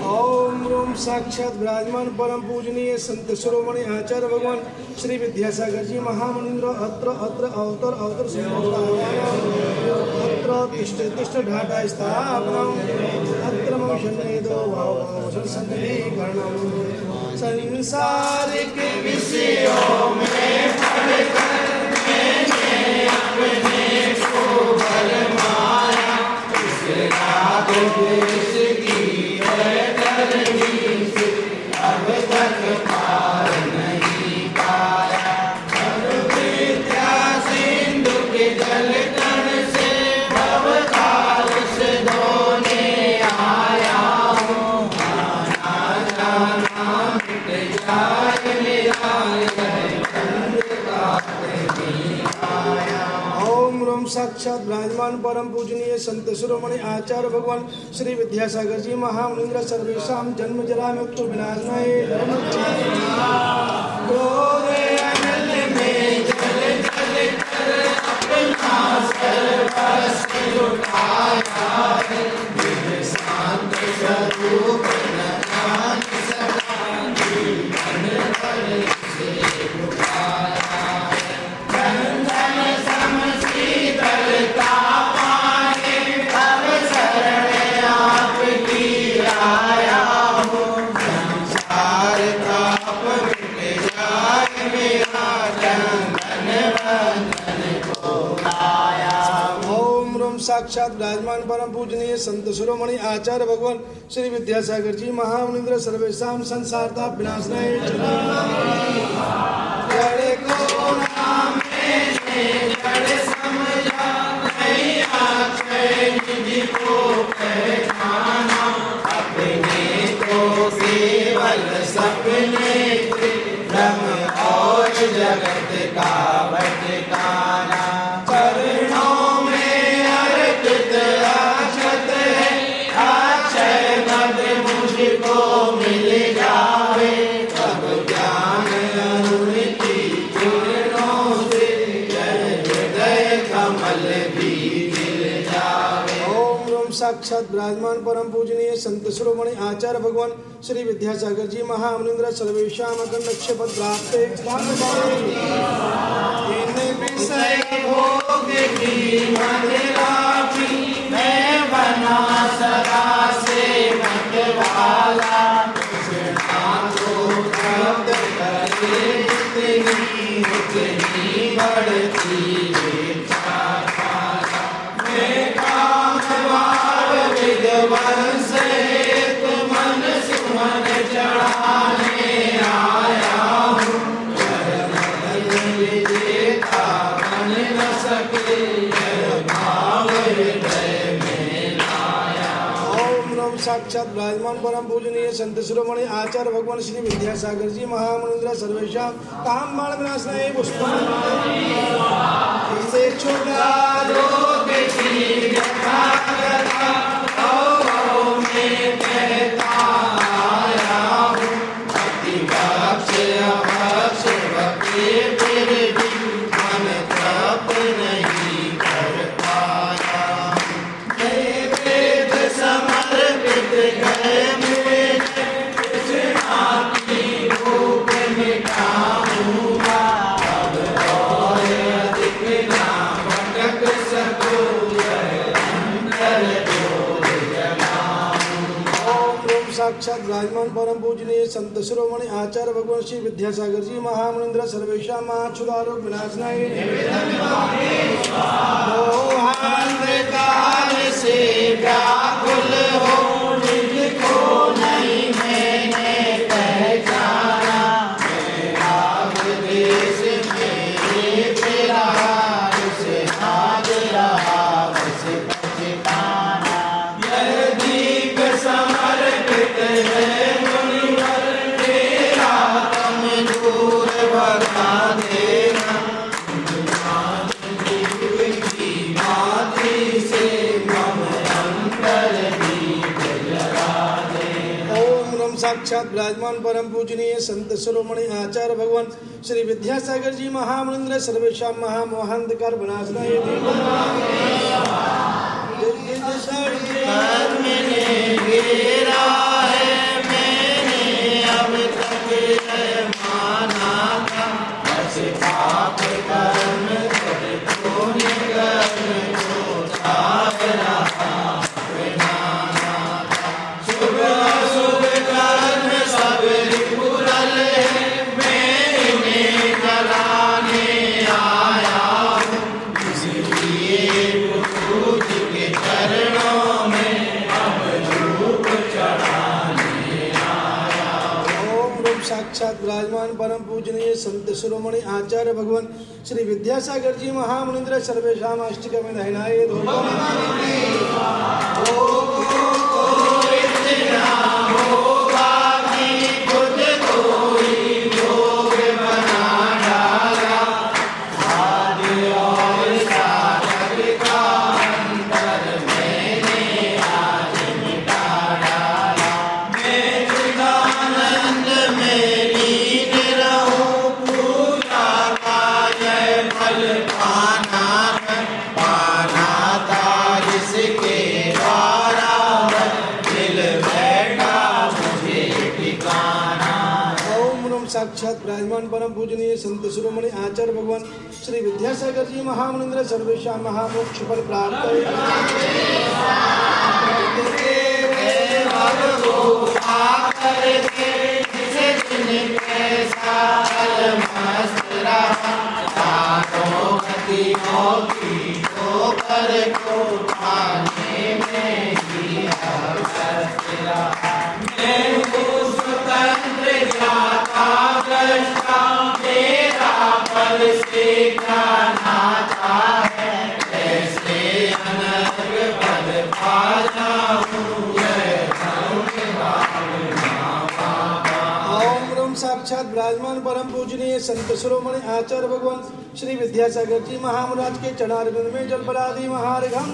ओम room साक्षात विराजमान परम पूजनीय संत शिरोमणि आचार्य भगवान श्री विद्यासागर जी महामुनीन्द्र अत्र अत्र अवतर अवतर अत्र तिष्ठ तिष्ठ ढाटा स्थापनम् अत्र मम शरणेदो भाव संकटीकरणम् संसारिक विषयों में पढ़कर मैंने अपने को भरमाया इस राग द्वेष की तरंगी से अब तक पार नहीं पाया। अब विद्या सिंधु के जल कण से भवकाल से धोने आया हूँ। आना जाना मिट जाए मेरा साक्षात विराजमान परम पूजनीय संत शिरोमणि आचार्य भगवान श्री विद्यासागर जी महामुनीन्द्र सर्वेषां जन्म जरा मृत्यु विनाशनाय साक्षात विराजमान परम पूजनीय संत शिरोमणि आचार्य भगवान श्री विद्यासागर जी महामुनीन्द्र सर्वेषां संसारता विनाशनाय जड़ को नाम जड़ समझा नहीं आखे निधि को पहचाना अपने को केवल सपने भ्रम और जगत का भटकाना। साक्षात विराजमान परम पूजनीय संत शिरोमणि आचार्य भगवान श्री विद्यासागर जी महामुनीन्द्र सर्वेषां अखंड क्षपद प्राप्ते इन विषय भोग की मदिरापी मैं बना सदा से मतवाला कृष्णा को प्राप्त करे उतनी बढ़ती विद्वान से मन सुमन चढ़ाने आया हूँ। विजेता बन न सके भाव हृदय में लाया। ओम नम साक्षात विराजमान परम पूजनीय संत शिरोमणि आचार्य भगवान श्री विद्यासागर जी महामुनीन्द्र सर्वेषां काम बाण विनाशनाय पुष्पं इसे छुड़ा दो बेटी व्यथा कथा कहता आया हूँ। अतिभक्ष अभक्ष भक्ति फिर भी मन तप नहीं कर पाया। वेद समर्पित गए मुझे कृष्णा की भूख मिटाऊंगा। अब और अधिक ना भटक सकूं साक्षात विराजमान परम पूजनीय संत शिरोमणि आचार्य भगवान श्री विद्यासागर जी महामुनीन्द्र सर्वेषां महाक्षुदारोग विनाशनाय काल से व्याकुल हो निज को नहीं मैंने पहचाना। राग देश मेरे तेरा से आज रहा बस पछताना। यह दीप समर्पित है मुनिवर तेरा तम दूर भगा देना। माती से मम अंतर दीप जला देना। ओम नम साक्षात विराजमान परम पूजनीय संत शिरोमणि आचार्य भगवान श्री विद्यासागर जी महामुनीन्द्र सर्वेषां महामोहांधकार विनाशनाय साक्षात विराजमान परम पूजनीय संत शिरोमणि आचार्य भगवान श्री विद्यासागर जी महामुनिंद्र सर्वेशाम अष्टकम नयनाय साक्षात विराजमान परम पूजनीय संत शिरोमणि आचार्य भगवान श्री विद्यासागर जी महामुनिंद्र सर्वेशाम महामोक्ष फल प्राप्त साक्षात विराजमान परम पूजनीय संत शिरोमणि आचार्य भगवान श्री विद्यासागर जी महाराज के चरणारविंद में जल पराधि महार्घम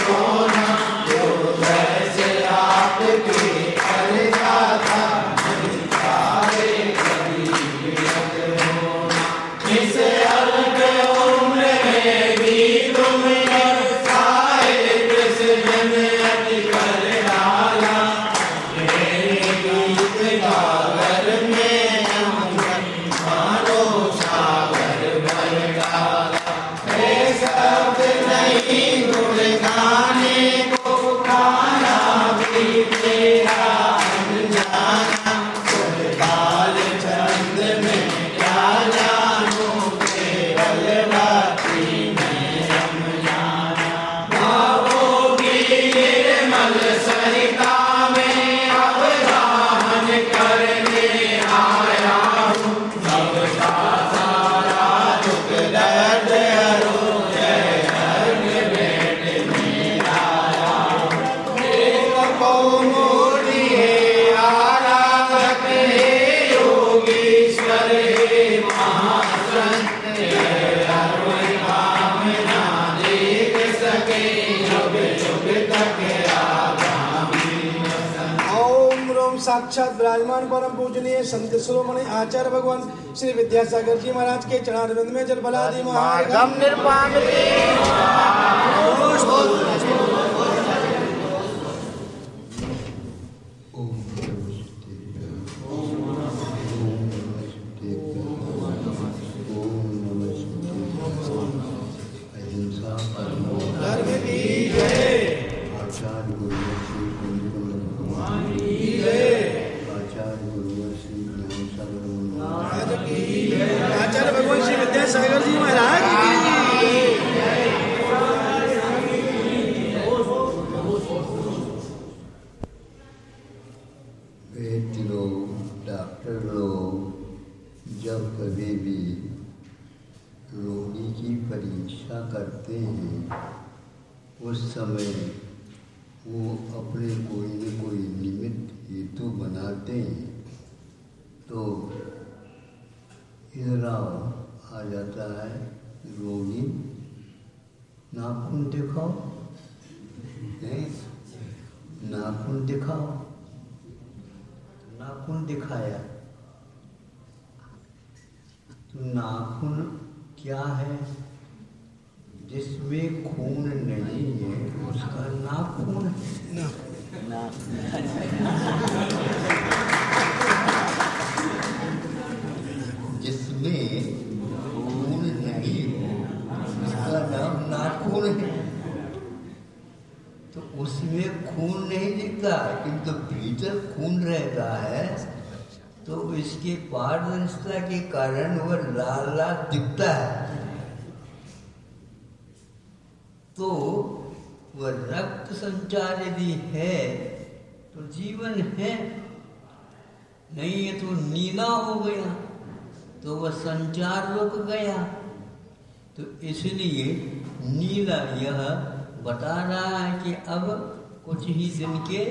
Oh साक्षात विराजमान परम पूजनीय संत शिरोमणि आचार्य भगवान श्री विद्यासागर जी महाराज के चरणारविंद में जल फलादि महागम निर्पाम उस समय वो अपने कोई न कोई निमित्त हेतु बनाते हैं, तो इधर आ जाता है रोगी, नाखून दिखाओ, नाखून दिखाओ, नाखून दिखाया, तो नाखून क्या है? जिसमें खून नहीं है उसका नाखून है। जिसमें खून नहीं है उसका नाम नाखून है। तो उसमें खून नहीं दिखता, किंतु भीतर खून रहता है, तो इसके पारदर्शिता के कारण वह लाल लाल दिखता है। तो वह रक्त संचार यदि है तो जीवन है, नहीं है तो नीला हो गया, तो वह संचार रुक गया। तो इसलिए नीला यह बता रहा है कि अब कुछ ही दिन के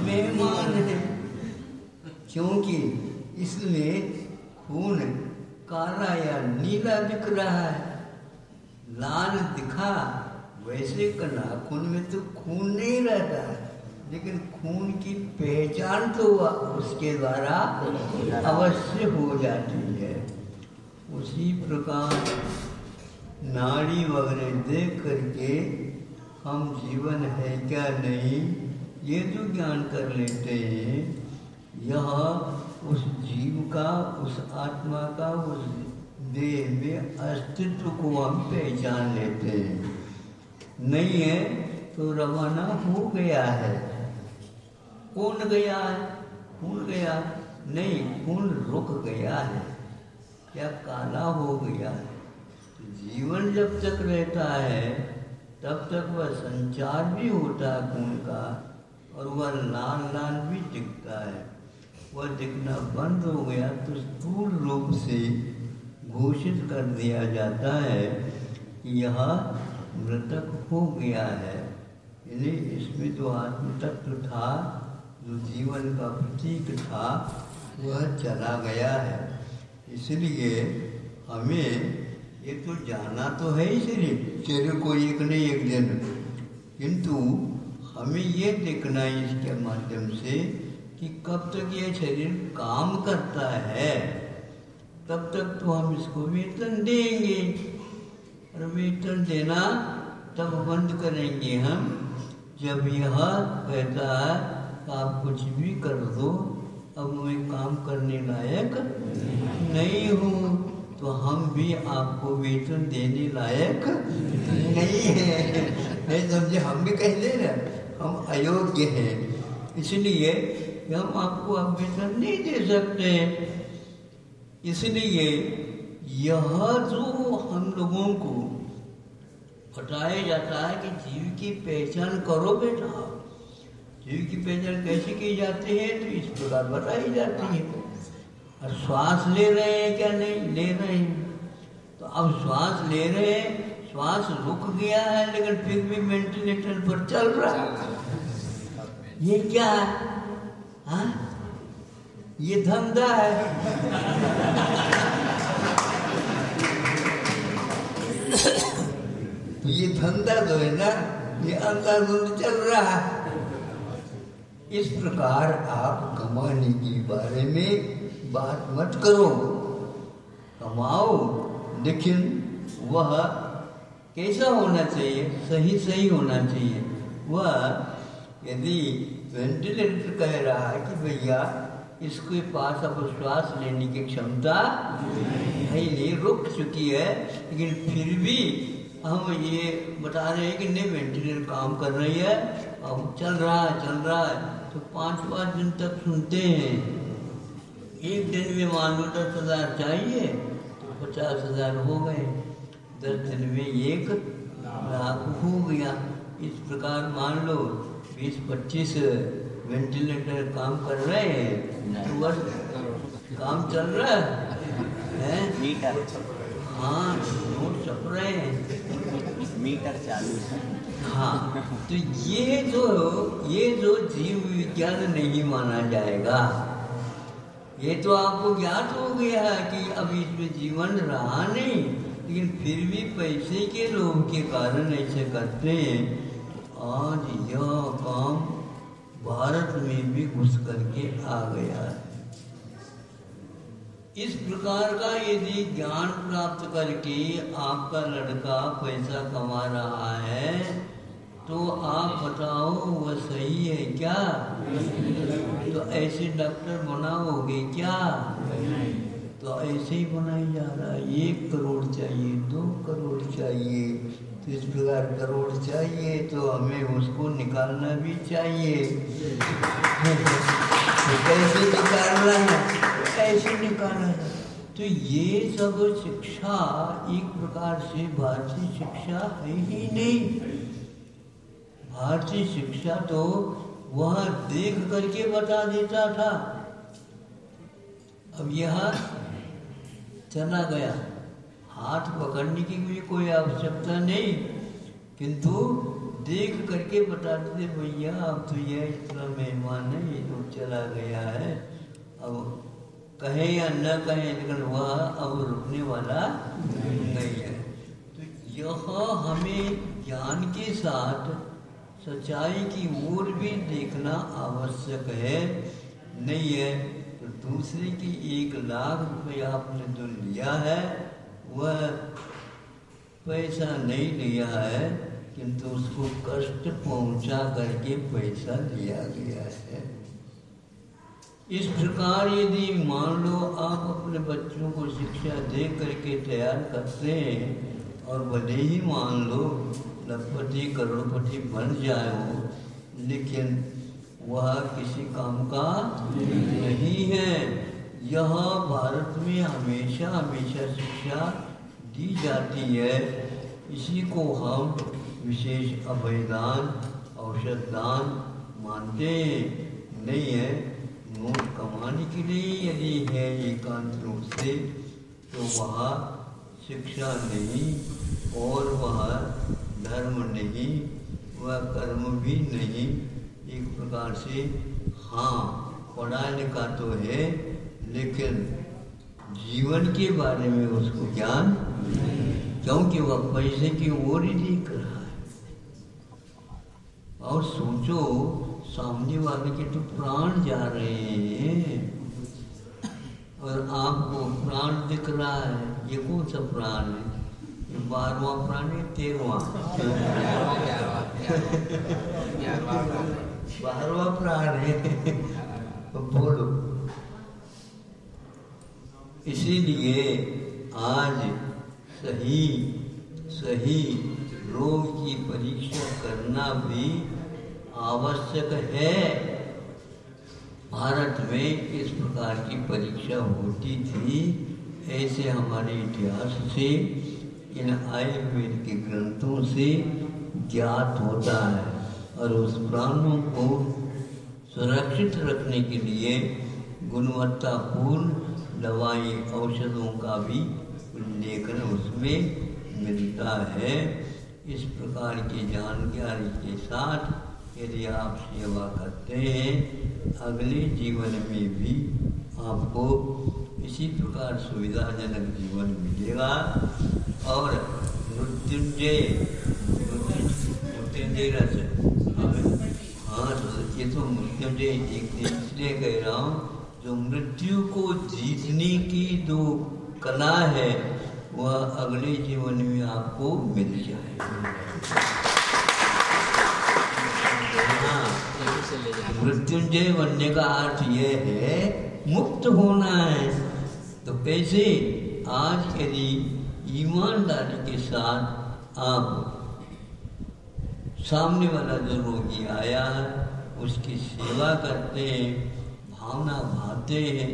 मेहमान हैं, क्योंकि इसमें खून काला या नीला दिख रहा है। लाल दिखा, वैसे का नाखून में तो खून नहीं रहता है, लेकिन खून की पहचान तो उसके द्वारा अवश्य हो जाती है। उसी प्रकार नाड़ी वगैरह देख करके हम जीवन है क्या नहीं ये जो ज्ञान कर लेते हैं, यह उस जीव का, उस आत्मा का, उस देह में अस्तित्व को हम पहचान लेते हैं। नहीं है तो रवाना हो गया है। कौन गया है? खून गया नहीं, खून रुक गया है, क्या काला हो गया है। तो जीवन जब तक रहता है तब तक वह संचार भी होता है खून का, और वह लाल लाल भी दिखता है। वह दिखना बंद हो गया तो स्थूल रूप से घोषित कर दिया जाता है कि यह मृतक हो गया है। यानी इसमें जो आत्म तत्व था, जो जीवन का प्रतीक था, वह चला गया है। इसलिए हमें ये तो जाना तो है ही शरीर को एक नहीं एक दिन, किंतु हमें ये देखना है इसके माध्यम से कि कब तक ये शरीर काम करता है तब तक तो हम इसको वेतन देंगे, और वेतन देना तब बंद करेंगे हम जब यह कहता है आप कुछ भी कर दो, अब मैं काम करने लायक नहीं हूँ, तो हम भी आपको वेतन देने लायक नहीं है, नहीं समझे, हम भी कह दे ना हम अयोग्य हैं, इसलिए हम आपको अब वेतन नहीं दे सकते। इसलिए यह जो हम लोगों को बताया जाता है कि जीव की पहचान करो बेटा। जीव की पहचान कैसे की जाती है, तो इस प्रकार बताई जाती है। और श्वास ले रहे हैं क्या, नहीं ले रहे हैं, तो अब श्वास ले रहे हैं, श्वास रुक गया है लेकिन फिर भी वेंटिलेटर पर चल रहा है, ये क्या है? हाँ? ये धंधा है। ये धंधा जो है ना, ये अंधाधुंध चल रहा है। इस प्रकार आप कमाने के बारे में बात मत करो, कमाओ, लेकिन वह कैसा होना चाहिए, सही सही होना चाहिए। वह यदि वेंटिलेटर कह रहा है कि भैया इसके पास अब श्वास लेने की क्षमता नहीं, रुक चुकी है, लेकिन फिर भी हम ये बता रहे हैं कि नहीं वेंटिलेटर काम कर रही है, अब चल रहा है, तो 5-5 दिन तक सुनते हैं। एक दिन में मान लो 10,000 चाहिए तो 50,000 हो गए, 10 दिन में 1 लाख हो गया। इस प्रकार मान लो 20-25 वेंटिलेटर काम कर रहे हैं, तो बस काम चल रहा है। मीटर, हाँ, नोट छप रहे हैं, मीटर चालू है। हाँ, तो ये जो जीव विज्ञान नहीं माना जाएगा। ये तो आपको ज्ञात हो गया है कि अब इसमें जीवन रहा नहीं, लेकिन फिर भी पैसे के लोभ के कारण ऐसे करते हैं। आज यह काम भारत में भी घुस करके आ गया है। इस प्रकार का यदि ज्ञान प्राप्त करके आपका लड़का पैसा कमा रहा है, तो आप बताओ वह सही है क्या? तो ऐसे डॉक्टर बनाओगे क्या? तो ऐसे ही बनाई जा रहा है। 1 करोड़ चाहिए, 2 करोड़ चाहिए, तो इस प्रकार करोड़ चाहिए तो हमें उसको निकालना भी चाहिए। तो कैसे निकालना है? ऐसे निकाला है। तो ये सब शिक्षा एक प्रकार से भारतीय शिक्षा है ही नहीं। भारतीय शिक्षा तो वह देख करके बता देता था। अब यह चला गया, हाथ पकड़ने की मुझे कोई आवश्यकता नहीं, किंतु देख करके बता देते भैया अब तो यह इतना मेहमान है, ये तो चला गया है। अब कहे या न कहे, लेकिन वह अब रुकने वाला नहीं है। तो यह हमें ज्ञान के साथ सच्चाई की ओर भी देखना आवश्यक है। नहीं है तो दूसरे की 1 लाख रुपया आपने जो लिया है वह पैसा नहीं लिया है, किंतु उसको कष्ट पहुंचा करके पैसा लिया गया है। इस प्रकार यदि मान लो आप अपने बच्चों को शिक्षा दे करके तैयार करते हैं और भले ही मान लो लखपति करोड़पति बन जाओ, लेकिन वह किसी काम का नहीं है। यह भारत में हमेशा हमेशा शिक्षा दी जाती है। इसी को हम विशेष अभयदान औषधदान मानते नहीं है। नोट कमाने के लिए यदि है एकांत रूप से, तो वह शिक्षा नहीं और वह धर्म नहीं, वह कर्म भी नहीं। एक प्रकार से हाँ पढ़ा लिखा तो है, लेकिन जीवन के बारे में उसको ज्ञान, क्योंकि वह पैसे की ओर ही देख रहा है। और सोचो सामने वाले के तो प्राण जा रहे हैं और आपको प्राण दिख रहा है। ये कौन सा प्राण है? 12वां प्राण है, 13वां? 12वां प्राण है। तो बोलो, इसीलिए आज सही रोग की परीक्षा करना भी आवश्यक है। भारत में इस प्रकार की परीक्षा होती थी, ऐसे हमारे इतिहास से, इन आयुर्वेद के ग्रंथों से ज्ञात होता है। और उस प्राणों को सुरक्षित रखने के लिए गुणवत्तापूर्ण दवाई औषधों का भी उल्लेखन उसमें मिलता है। इस प्रकार की जानकारी के साथ यदि आप सेवा करते हैं, अगले जीवन में भी आपको इसी प्रकार सुविधाजनक जीवन मिलेगा। और मृत्युंजय रस, हाँ ये तो मृत्युंजय इसलिए कह रहा हूँ, जो मृत्यु को जीतने की जो कला है वह अगले जीवन में आपको मिल जाए। मृत्युंजय बनने का अर्थ यह है मुक्त होना है। तो कैसे? आज यदि ईमानदारी के साथ आप सामने वाला जो रोगी आया है उसकी सेवा करते हैं, भावना भाते हैं,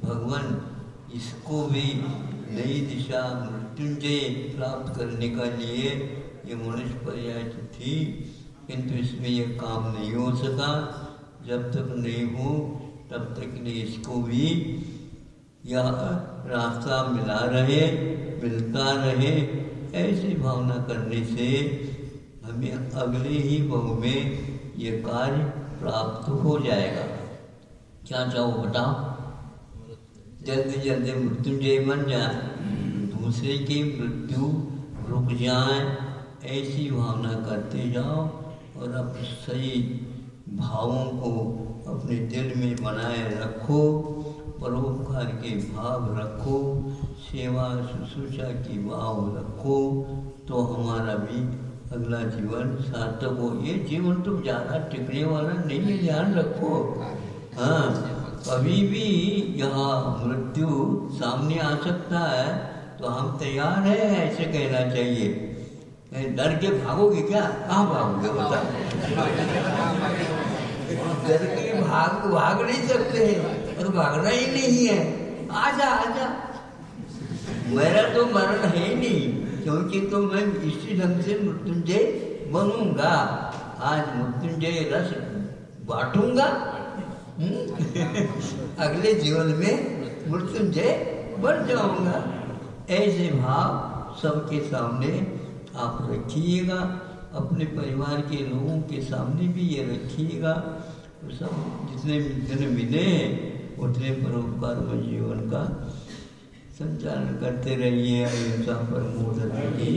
भगवान इसको भी नई दिशा मृत्युंजय प्राप्त करने का लिए ये मनुष्य पर्याय तो थी, किंतु इसमें यह काम नहीं हो सका। जब तक नहीं हो तब तक नहीं इसको भी यह रास्ता मिलता रहे। ऐसी भावना करने से हमें अगले ही बहु में ये कार्य प्राप्त हो जाएगा। क्या चाहो बताओ? जल्दी जल्दी मृत्युंजय बन जाए, दूसरे की मृत्यु रुक जाए, ऐसी भावना करते जाओ और अपने सही भावों को अपने दिल में बनाए रखो, परोपकार के भाव रखो, सेवा शुश्रूषा की भाव रखो, तो हमारा भी अगला जीवन सार्थक हो। ये जीवन तो ज़्यादा टिकने वाला नहीं है, ध्यान रखो। हाँ, कभी भी यहाँ मृत्यु सामने आ सकता है, तो हम तैयार हैं, ऐसे कहना चाहिए। डर के भागोगे क्या? कहाँ भागोगे बता? डर के भाग नहीं सकते हैं, और भागना ही नहीं है। आजा आजा, मेरा तो मरण है ही नहीं, क्योंकि तो मैं इसी ढंग से मृत्युंजय बनूंगा। आज मृत्युंजय रस बांटूंगा, अगले जीवन में मृत्युंजय बन जाऊंगा। ऐसे भाव सबके सामने आप रखिएगा, अपने परिवार के लोगों के सामने भी ये रखिएगा। तो सब जितने मिले उतने परोपकार में जीवन का संचालन करते रहिए। अहिंसा परमो धर्म की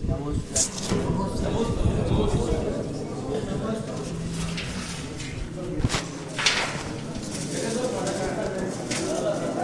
नमस्कार।